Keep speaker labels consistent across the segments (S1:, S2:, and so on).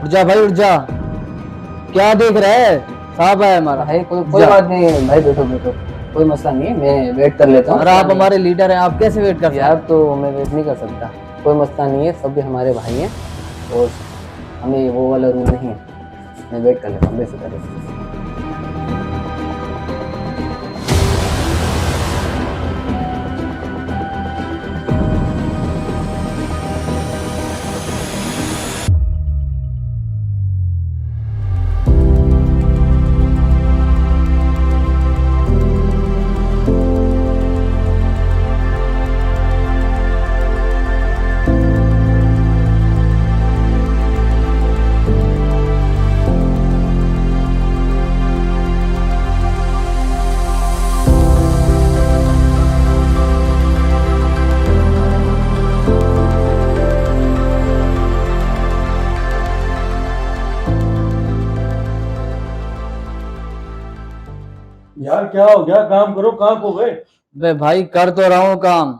S1: जा भाई उठ जा। क्या देख रहा है? साहब है हमारा।
S2: भाई कोई बात नहीं भाई, बैठो बैठो, कोई मसला नहीं है, मैं वेट कर लेता हूँ।
S1: और आप हमारे लीडर हैं, आप कैसे वेट कर सकते
S2: यार तो मैं वेट नहीं कर सकता, कोई मसला नहीं है, सब भी हमारे भाई हैं और हमें वो वाला रूल नहीं है, मैं वेट कर लेता हूँ बेफिक्र।
S3: यार क्या हो गया? काम करो, कहाँ खो गए?
S1: बे भाई कर तो रहा हूँ काम।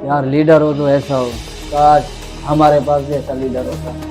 S1: यार लीडर हो तो ऐसा हो, काश हमारे पास भी ऐसा लीडर होता।